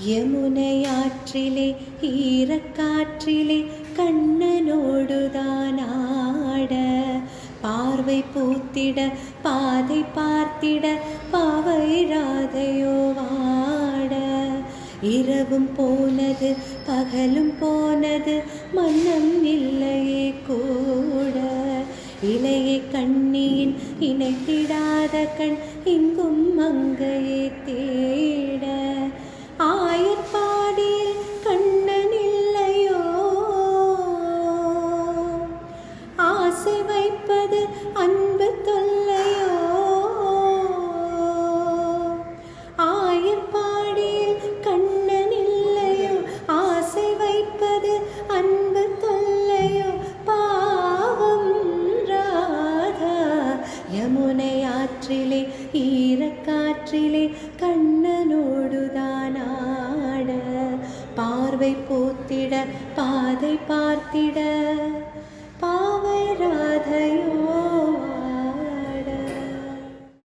யமுனையாற்றிலே ஈரக்காற்றிலே கண்ணனோடுதான் ஆட, பார்வை பூத்திட பாதை பார்த்திட பாவை ராதையோ வாட. இரவும் போனது பகலும் போனது மன்னம் இல்லையே கூட, இலையை கண்ணியின் இணைத்திடாத கண் இங்கும் மங்கையே தேட. ஆயர்பாடியில் கண்ணன் இல்லையோ, ஆசை வைப்பது அன்பு தொல்லையோ. ஆயர்பாடியில் கண்ணன் இல்லையோ, ஆசை வைப்பது அன்பு தொல்லையோ. பாவம் ராதா யமுனை ஆற்றிலே ஈரக்காற்றிலே கண்ணனோடுதான் ஆட, பார்வை பூத்திட பாதை பார்த்திட பாவை ராதையோ